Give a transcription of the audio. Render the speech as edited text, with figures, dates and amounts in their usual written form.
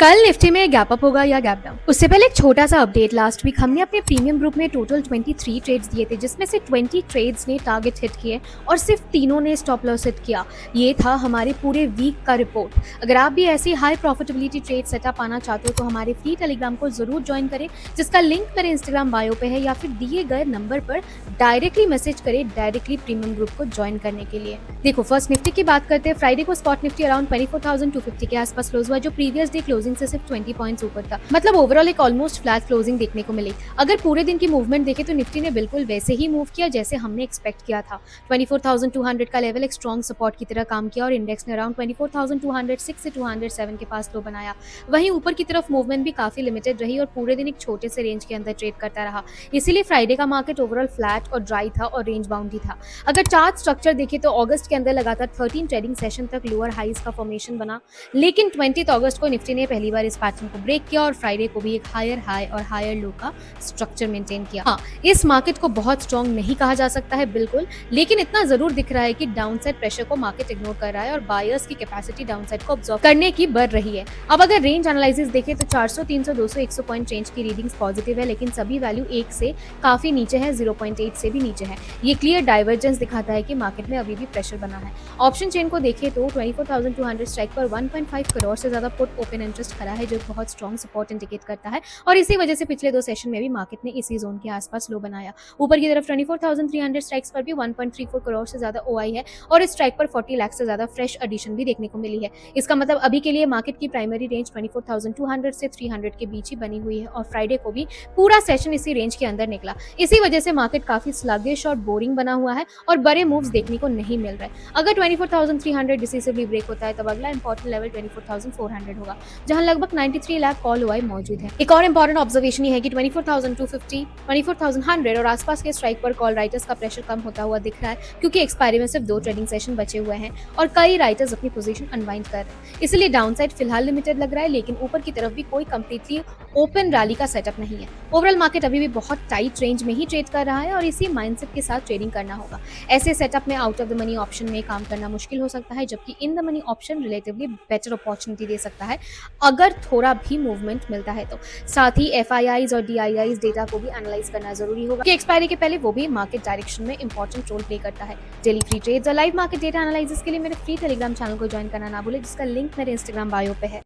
कल निफ्टी में gap up होगा या गैप डाउन। उससे पहले एक छोटा सा अपडेट। लास्ट वीक हमने अपने प्रीमियम ग्रुप में टोटल 23 ट्रेड्स दिए थे, जिसमें से 20 ट्रेड्स ने टारगेट हिट किए और सिर्फ 3 ने स्टॉप लॉस हिट किया। ये था हमारे पूरे वीक का रिपोर्ट। अगर आप भी ऐसी हाई प्रॉफिटेबिलिटी ट्रेड सेटअप पाना चाहते हो तो हमारे फ्री टेलीग्राम को जरूर ज्वाइन करें, जिसका लिंक मेरे इंस्टाग्राम बायो पे है, या फिर दिए गए नंबर पर डायरेक्टली मैसेज करें डायरेक्टली प्रीमियम ग्रुप को ज्वाइन करने के लिए। देखो, फर्स्ट निफ्टी की बात करते हैं। फ्राइडे को स्पॉट निफ्टी अराउंड 24,250 के आसपास क्लोज हुआ, जो प्रीवियस डे क्लोजिंग से सिर्फ 20 पॉइंट्स ऊपर था। मतलब ओवरऑल एक ऑलमोस्ट फ्लैट क्लोजिंग देखने को मिली। अगर पूरे दिन की मूवमेंट देखें तो निफ्टी ने बिल्कुल वैसे ही मूव किया जैसे हमने एक्सपेक्ट किया था। 24,200 का लेवल एक स्ट्रॉन्ग सपोर्ट की तरह काम किया और इंडेक्स ने अराउंड 24,206 से 207 के पास लो बनाया। वहीं ऊपर की तरफ मूवमेंट भी काफी लिमिटेड रही और पूरे दिन एक छोटे से रेंज के अंदर ट्रेड करता रहा। इसीलिए फ्राइडे का मार्केट ओवरऑल फ्लैट और ड्राई था और रेंज बाउंड ही था। अगर चार्ट स्ट्रक्चर देखें तो अगस्त के अंदर लगातार 13 ट्रेडिंग सेशन तक लोअर हाईज का फॉर्मेशन बना, लेकिन 20 अगस्त को निफ्टी ने पहली बार इस पैटर्न को ब्रेक किया और फ्राइडे को भी एक हायर हाई और हायर लो का स्ट्रक्चर मेंटेन किया। हाँ, इस मार्केट को बहुत स्ट्रॉन्ग नहीं कहा जा सकता है बिल्कुल, लेकिन इतना जरूर दिख रहा है कि डाउनसाइड प्रेशर को मार्केट इग्नोर कर रहा है और बायर्स की कैपेसिटी डाउनसाइड को ऑब्जर्व करने की बढ़ रही है। अब अगर रेंज एनालिसिस देखें तो 400, 300, 200, 100 पॉइंट रेंज की रीडिंग्स पॉजिटिव है, लेकिन सभी वैल्यू 1 से काफी नीचे है, 0.8 से भी नीचे है। ये क्लियर डाइवर्जेंस दिखाता है कि मार्केट में अभी भी प्रेशर बना है। ऑप्शन चेन को देखें तो 24,200 स्ट्राइक पर 1.5 करोड़ से ज्यादा पुट ओपन इंटरेस्ट खड़ा है, जो बहुत स्ट्रॉन्ग सपोर्ट इंडिकेट करता है और इसी वजह से पिछले 2 सेशन में भी मार्केट ने इसी जोन के आसपास लो बनाया। ऊपर की तरफ 24,300 स्ट्राइक्स पर भी 1.34 करोड़ से ज्यादा ओआई है और इस स्ट्राइक पर 40 लाख से ज्यादा फ्रेश एडिशन भी देखने को मिली है। इसका मतलब अभी के लिए मार्केट की प्राइमरी रेंज 24,200 से 300 के बीच ही बनी हुई है और फ्राइडे को भी पूरा सेशन इसी रेंज के अंदर निकला। इसी वजह से मार्केट काफी स्लगिश और बोरिंग बना हुआ है और बड़े मूव्स देखने को नहीं मिल रहे। अगर 24,300 डिसिसिवली ब्रेक होता है तब अगला इंपॉर्टेंट लेवल 24,400 होगा, जहां लगभग 93 लाख कॉल ओआई मौजूद है। एक और इंपॉर्टेंट ऑब्जर्वेशन ये है कि 24,250, 24,100 और आसपास के स्ट्राइक पर कॉल राइटर्स का प्रेशर कम होता हुआ दिख रहा है, क्योंकि एक्सपायरी में सिर्फ 2 ट्रेडिंग सेशन बचे हुए हैं और कई राइटर्स अपनी पोजीशन अनवाइंड कर रहे हैं। इसलिए डाउनसाइड फिलहाल लिमिटेड लग रहा है, लेकिन ऊपर की तरफ भी कोई कंप्लीटली ओपन रैली का सेटअप नहीं है। ओवरऑल मार्केट अभी भी बहुत टाइट रेंज में ही ट्रेड कर रहा है और इसी माइंडसेट के साथ ट्रेडिंग करना होगा। ऐसे सेटअप में out of the money option में काम करना मुश्किल हो सकता है, जबकि in the money option relatively better opportunity दे सकता है अगर थोड़ा भी मूवमेंट मिलता है तो। साथ ही एफआईआईज और डीआईआईज डेटा को भी एनालाइज करना जरूरी होगा कि एक्सपायरी के पहले वो भी मार्केट डायरेक्शन में इंपॉर्टेंट रोल प्ले करता है। डेली फ्री ट्रेड्स और लाइव मार्केट डेटा एनालिसिस के लिए मेरे फ्री टेलीग्राम चैनल को ज्वाइन करना ना भूले, जिसका लिंक मेरे इंस्टाग्राम बायो पे है।